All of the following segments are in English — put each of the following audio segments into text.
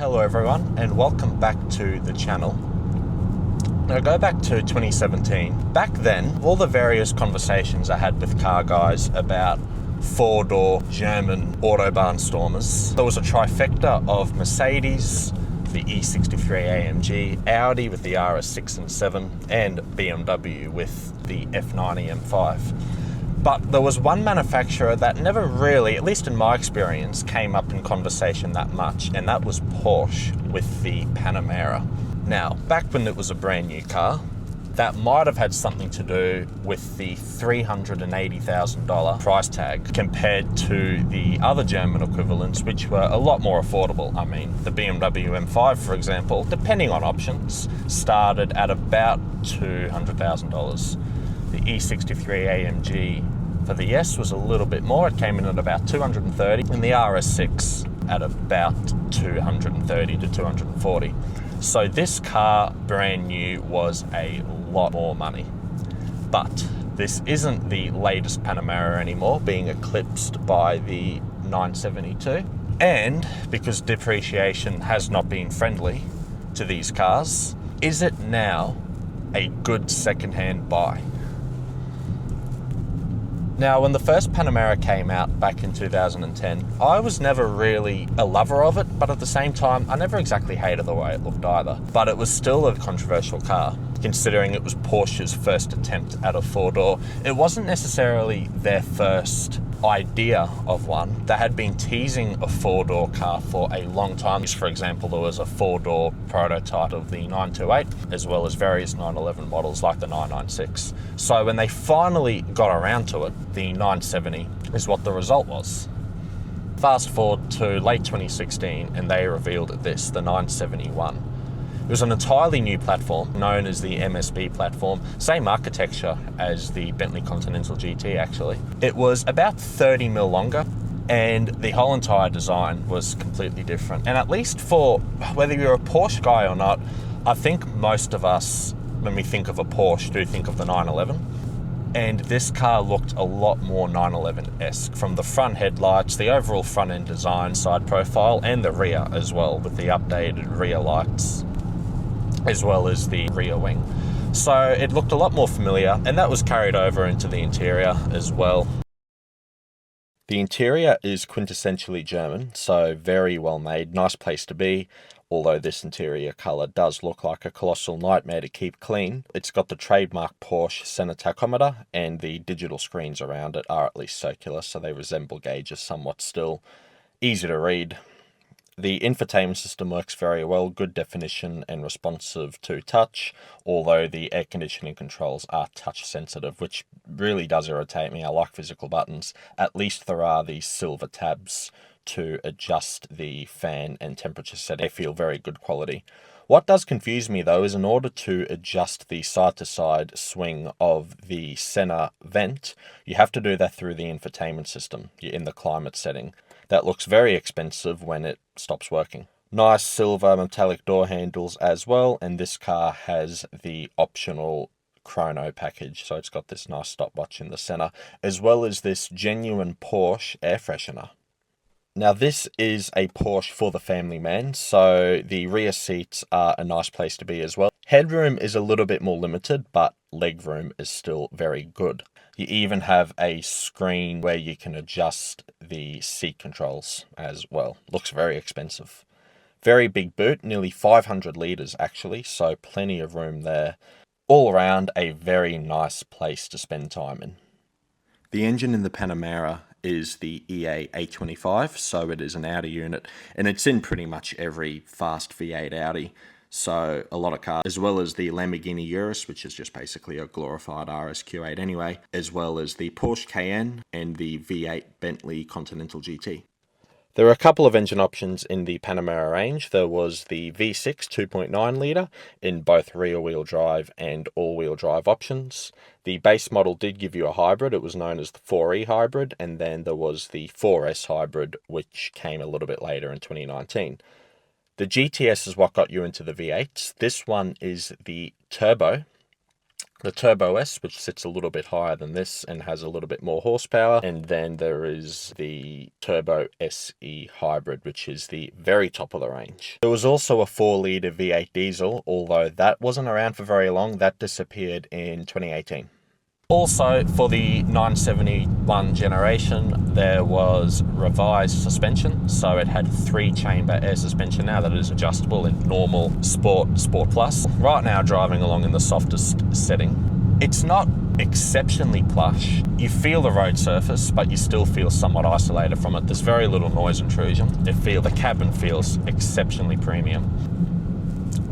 Hello everyone and welcome back to the channel. Now go back to 2017. Back then, all the various conversations I had with car guys about four-door German Autobahn Stormers, there was a trifecta of Mercedes, the E63 AMG, Audi with the RS6 and 7, and BMW with the F90 M5. But there was one manufacturer that never really, at least in my experience, came up in conversation that much, and that was Porsche with the Panamera. Now, back when it was a brand new car, that might have had something to do with the $380,000 price tag compared to the other German equivalents, which were a lot more affordable. I mean, the BMW M5, for example, depending on options, started at about $200,000. The E63 AMG for the S was a little bit more. It came in at about $230,000, and the RS6 at about $230,000 to $240,000. So this car, brand new, was a lot more money. But this isn't the latest Panamera anymore, being eclipsed by the 972. And because depreciation has not been friendly to these cars, is it now a good second-hand buy? Now, when the first Panamera came out back in 2010, I was never really a lover of it, but at the same time, I never exactly hated the way it looked either. But it was still a controversial car, considering it was Porsche's first attempt at a four-door. It wasn't necessarily their first idea of one. They had been teasing a four-door car for a long time. For example, there was a four-door prototype of the 928, as well as various 911 models like the 996. So when they finally got around to it, the 970 is what the result was. Fast forward to late 2016 and they revealed this, the 971. It was an entirely new platform known as the MSB platform, same architecture as the Bentley Continental GT actually. It was about 30mm longer and the whole entire design was completely different. And at least for whether you're a Porsche guy or not, I think most of us, when we think of a Porsche, do think of the 911. And this car looked a lot more 911-esque, from the front headlights, the overall front end design, side profile, and the rear as well, with the updated rear lights, as well as the rear wing. So it looked a lot more familiar, and that was carried over into the interior as well. The interior is quintessentially German, so very well made, nice place to be. Although this interior colour does look like a colossal nightmare to keep clean. It's got the trademark Porsche center tachometer, and the digital screens around it are at least circular, so they resemble gauges somewhat still. Easy to read. The infotainment system works very well, good definition and responsive to touch, although the air conditioning controls are touch sensitive, which really does irritate me. I like physical buttons. At least there are these silver tabs to adjust the fan and temperature setting. They feel very good quality. What does confuse me though is in order to adjust the side-to-side swing of the center vent, you have to do that through the infotainment system in the climate setting. That looks very expensive when it stops working. Nice silver metallic door handles as well, and this car has the optional chrono package, so it's got this nice stopwatch in the center, as well as this genuine Porsche air freshener. Now this is a Porsche for the family man, so the rear seats are a nice place to be as well. Headroom is a little bit more limited, but legroom is still very good. You even have a screen where you can adjust the seat controls as well. Looks very expensive. Very big boot, nearly 500 litres actually, so plenty of room there. All around a very nice place to spend time in. The engine in the Panamera is the EA825, so it is an Audi unit, and it's in pretty much every fast V8 Audi. So a lot of cars, as well as the Lamborghini Urus, which is just basically a glorified RSQ8 anyway, as well as the Porsche Cayenne and the V8 Bentley Continental GT. There are a couple of engine options in the Panamera range. There was the V6 2.9 litre in both rear-wheel drive and all-wheel drive options. The base model did give you a hybrid. It was known as the 4E hybrid, and then there was the 4S hybrid, which came a little bit later in 2019. The GTS is what got you into the V8s. This one is the turbo, the Turbo S, which sits a little bit higher than this and has a little bit more horsepower. And then there is the Turbo SE Hybrid, which is the very top of the range. There was also a 4-litre V8 diesel, although that wasn't around for very long. That disappeared in 2018. Also, for the 971 generation, there was revised suspension. So it had 3-chamber air suspension now that is adjustable in normal, sport plus. Right now, driving along in the softest setting. It's not exceptionally plush. You feel the road surface, but you still feel somewhat isolated from it. There's very little noise intrusion. The cabin feels exceptionally premium.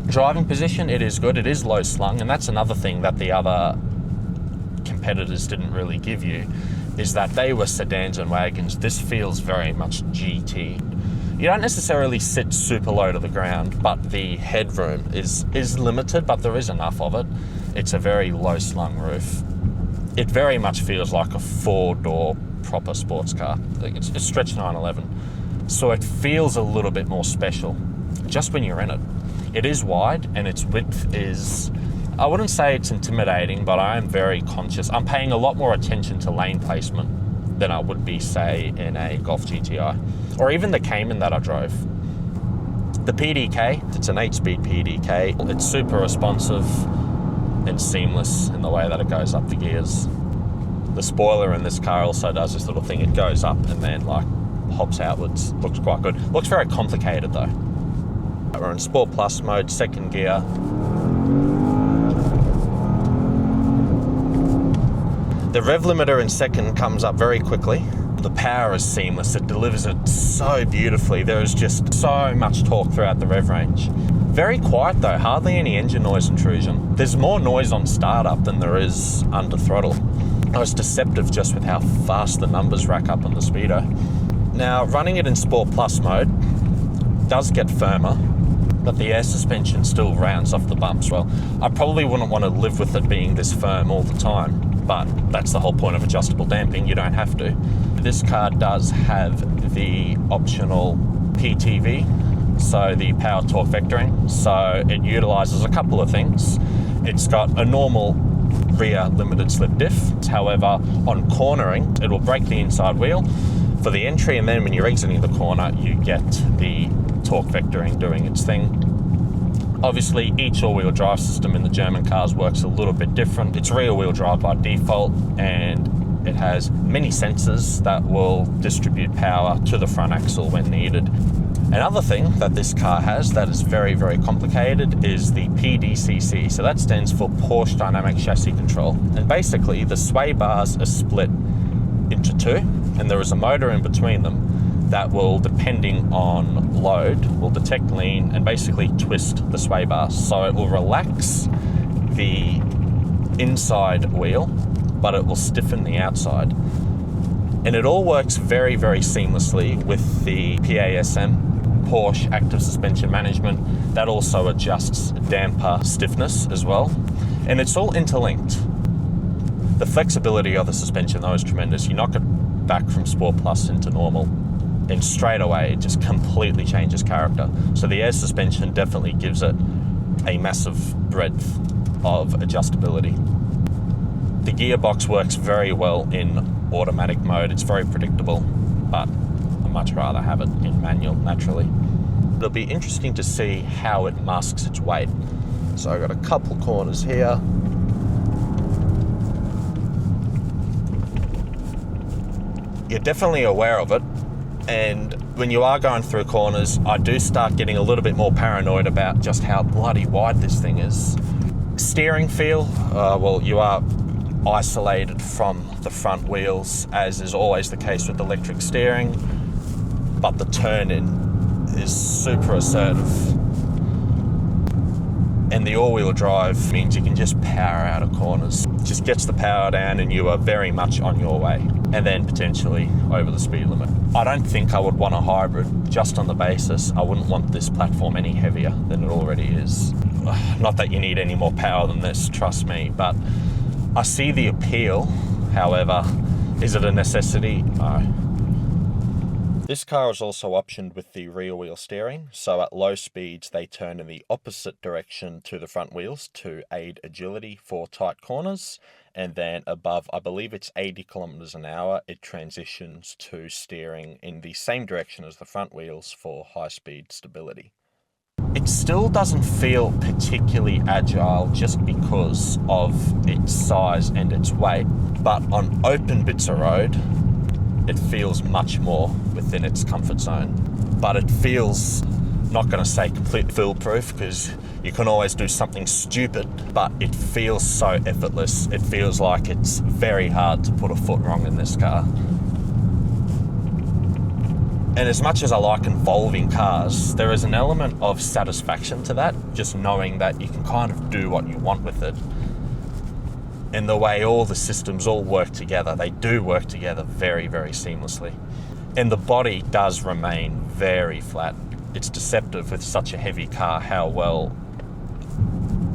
Driving position, it is good. It is low slung, and that's another thing that the other competitors didn't really give you, is that they were sedans and wagons. This feels very much GT. You don't necessarily sit super low to the ground, but the headroom is limited, but there is enough of it. It's a very low slung roof. It very much feels like a 4-door proper sports car. It's a stretch 911. So it feels a little bit more special just when you're in it. It is wide, and its width is, I wouldn't say it's intimidating, but I am very conscious. I'm paying a lot more attention to lane placement than I would be, say, in a Golf GTI or even the Cayman that I drove. The PDK, it's an 8-speed PDK. It's super responsive and seamless in the way that it goes up the gears. The spoiler in this car also does this little thing. It goes up and then like hops outwards. Looks quite good. Looks very complicated though. We're in Sport Plus mode, 2nd gear. The rev limiter in 2nd comes up very quickly. The power is seamless. It delivers it so beautifully. There is just so much torque throughout the rev range. Very quiet though, hardly any engine noise intrusion. There's more noise on startup than there is under throttle. Oh, it's deceptive just with how fast the numbers rack up on the speedo. Now, running it in Sport Plus mode does get firmer, but the air suspension still rounds off the bumps. Well, I probably wouldn't want to live with it being this firm all the time, but that's the whole point of adjustable damping. You don't have to. This car does have the optional PTV, so the power torque vectoring. So it utilizes a couple of things. It's got a normal rear limited slip diff. However, on cornering, it will brake the inside wheel for the entry, and then when you're exiting the corner, you get the torque vectoring doing its thing. Obviously, each all-wheel drive system in the German cars works a little bit different. It's rear-wheel drive by default, and it has many sensors that will distribute power to the front axle when needed. Another thing that this car has that is very, very complicated is the PDCC. So that stands for Porsche Dynamic Chassis Control. And basically, the sway bars are split into 2, and there is a motor in between them that will, depending on load, will detect lean and basically twist the sway bars. So it will relax the inside wheel, but it will stiffen the outside. And it all works very, very seamlessly with the PASM, Porsche Active Suspension Management. That also adjusts damper stiffness as well. And it's all interlinked. The flexibility of the suspension though is tremendous. You knock it back from Sport Plus into normal, and straight away it just completely changes character. So the air suspension definitely gives it a massive breadth of adjustability. The gearbox works very well in automatic mode. It's very predictable, but I'd much rather have it in manual naturally. It'll be interesting to see how it masks its weight. So I've got a couple corners here. You're definitely aware of it. And when you are going through corners, I do start getting a little bit more paranoid about just how bloody wide this thing is. Steering feel, well, you are isolated from the front wheels, as is always the case with electric steering, but the turn-in is super assertive. And the all-wheel drive means you can just power out of corners. It just gets the power down and you are very much on your way, and then potentially over the speed limit. I don't think I would want a hybrid just on the basis I wouldn't want this platform any heavier than it already is. Not that you need any more power than this, trust me, but I see the appeal. However, is it a necessity? No. This car is also optioned with the rear wheel steering, so at low speeds they turn in the opposite direction to the front wheels to aid agility for tight corners, and then above, I believe it's 80 kilometers an hour, it transitions to steering in the same direction as the front wheels for high speed stability. It still doesn't feel particularly agile just because of its size and its weight, but on open bits of road, it feels much more within its comfort zone. But it feels, not going to say completely foolproof, because you can always do something stupid, but it feels so effortless. It feels like it's very hard to put a foot wrong in this car. And as much as I like involving cars, there is an element of satisfaction to that, just knowing that you can kind of do what you want with it. And the way all the systems all work together, they do work together very, very seamlessly. And the body does remain very flat. It's deceptive with such a heavy car how well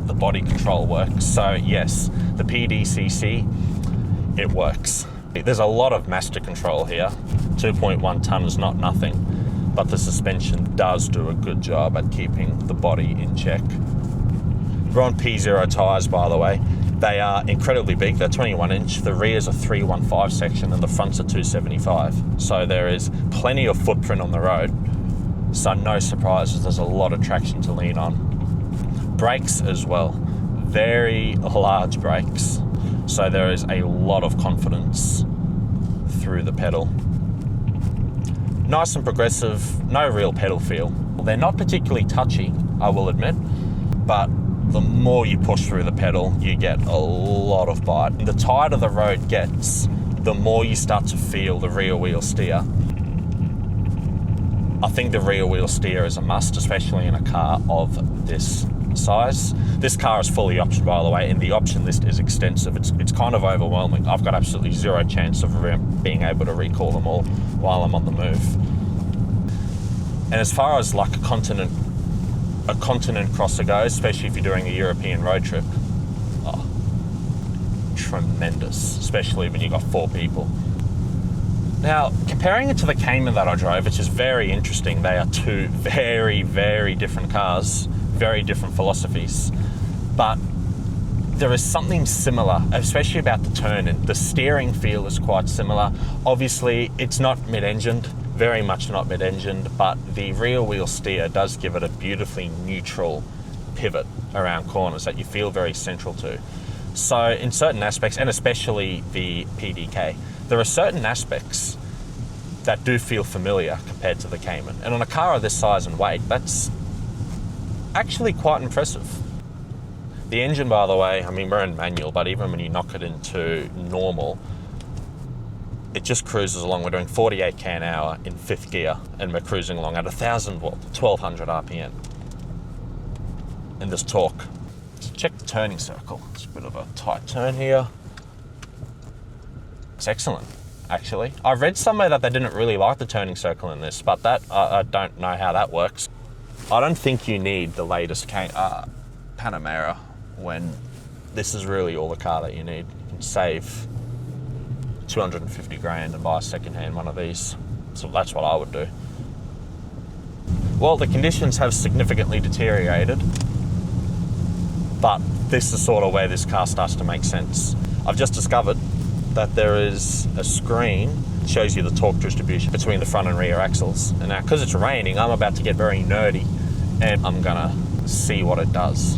the body control works. So yes, the PDCC, it works. There's a lot of master control here. 2.1 tonne is not nothing, but the suspension does do a good job at keeping the body in check. We're on P0 tyres, by the way. They are incredibly big. They're 21 inch. The rear's a 315 section and the front's a 275. So there is plenty of footprint on the road. So no surprises, there's a lot of traction to lean on. Brakes as well. Very large brakes. So there is a lot of confidence through the pedal. Nice and progressive, no real pedal feel. They're not particularly touchy, I will admit, but the more you push through the pedal, you get a lot of bite. And the tighter the road gets, the more you start to feel the rear wheel steer. I think the rear wheel steer is a must, especially in a car of this size. This car is fully optioned, by the way, and the option list is extensive. It's kind of overwhelming. I've got absolutely zero chance of being able to recall them all while I'm on the move. And as far as like a continent crosser goes, especially if you're doing a European road trip, tremendous, especially when you've got 4 people. Now, comparing it to the Cayman that I drove, which is very interesting, they are 2 very, very different cars, very different philosophies, but there is something similar, especially about the turn-in. The steering feel is quite similar. Obviously, it's not mid-engined, very much not mid-engined, but the rear wheel steer does give it a beautifully neutral pivot around corners that you feel very central to. So in certain aspects, and especially the PDK, there are certain aspects that do feel familiar compared to the Cayman. And on a car of this size and weight, that's actually quite impressive. The engine, by the way, I mean, we're in manual, but even when you knock it into normal, it just cruises along. We're doing 48 k an hour in 5th gear, and we're cruising along at 1200 RPM. And this torque. So check the turning circle. It's a bit of a tight turn here. It's excellent, actually. I read somewhere that they didn't really like the turning circle in this, but that I don't know how that works. I don't think you need the latest Panamera when this is really all the car that you need. You can save 250 grand and buy a second-hand one of these. So that's what I would do. Well, the conditions have significantly deteriorated, but this is sort of where this car starts to make sense. I've just discovered that there is a screen that shows you the torque distribution between the front and rear axles. And now, because it's raining, I'm about to get very nerdy, and I'm gonna see what it does.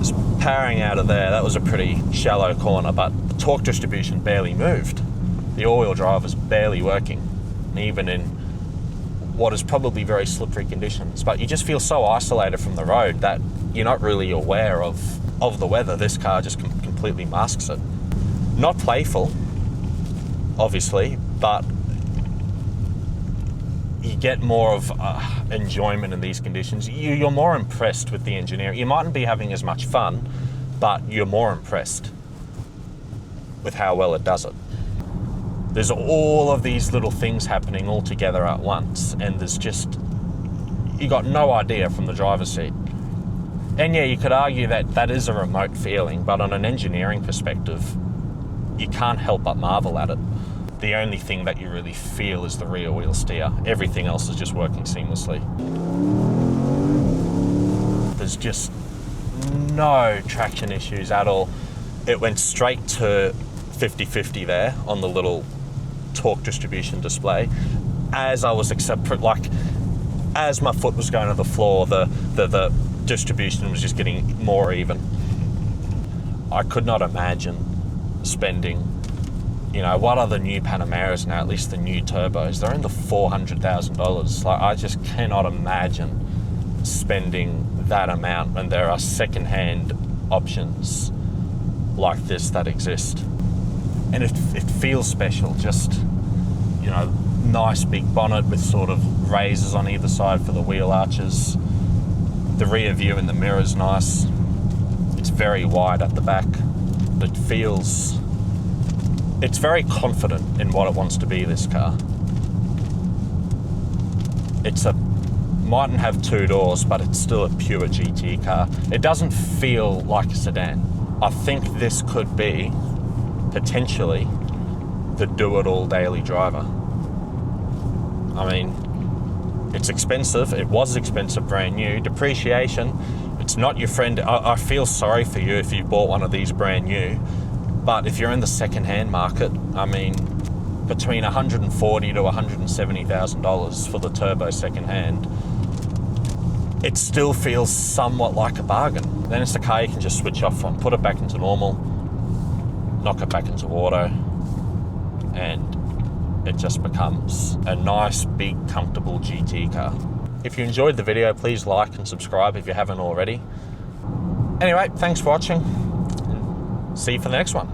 Just powering out of there, that was a pretty shallow corner, but the torque distribution barely moved. The all-wheel drive was barely working, even in what is probably very slippery conditions. But you just feel so isolated from the road that you're not really aware of the weather. This car just completely masks it. Not playful, obviously, but you get more of enjoyment in these conditions. You're more impressed with the engineering. You mightn't be having as much fun, but you're more impressed with how well it does it. There's all of these little things happening all together at once, and there's just, you got no idea from the driver's seat. And yeah, you could argue that that is a remote feeling, but on an engineering perspective, you can't help but marvel at it. The only thing that you really feel is the rear wheel steer. Everything else is just working seamlessly. There's just no traction issues at all. It went straight to 50-50 there on the little torque distribution display. As I was as my foot was going to the floor, the distribution was just getting more even. I could not imagine spending, what are the new Panameras now, at least the new turbos? They're in the $400,000. Like, I just cannot imagine spending that amount when there are second-hand options like this that exist. And it feels special, just, nice big bonnet with sort of razors on either side for the wheel arches. The rear view in the mirror's nice. It's very wide at the back. It's very confident in what it wants to be, this car. Mightn't have 2 doors, but it's still a pure GT car. It doesn't feel like a sedan. I think this could be, potentially, the do-it-all daily driver. I mean, it's expensive. It was expensive brand new. Depreciation, it's not your friend. I feel sorry for you if you bought one of these brand new. But if you're in the second-hand market, I mean, between $140,000 to $170,000 for the turbo second-hand, it still feels somewhat like a bargain. Then it's the car you can just switch off from, put it back into normal, knock it back into auto, and it just becomes a nice, big, comfortable GT car. If you enjoyed the video, please like and subscribe if you haven't already. Anyway, thanks for watching. See you for the next one.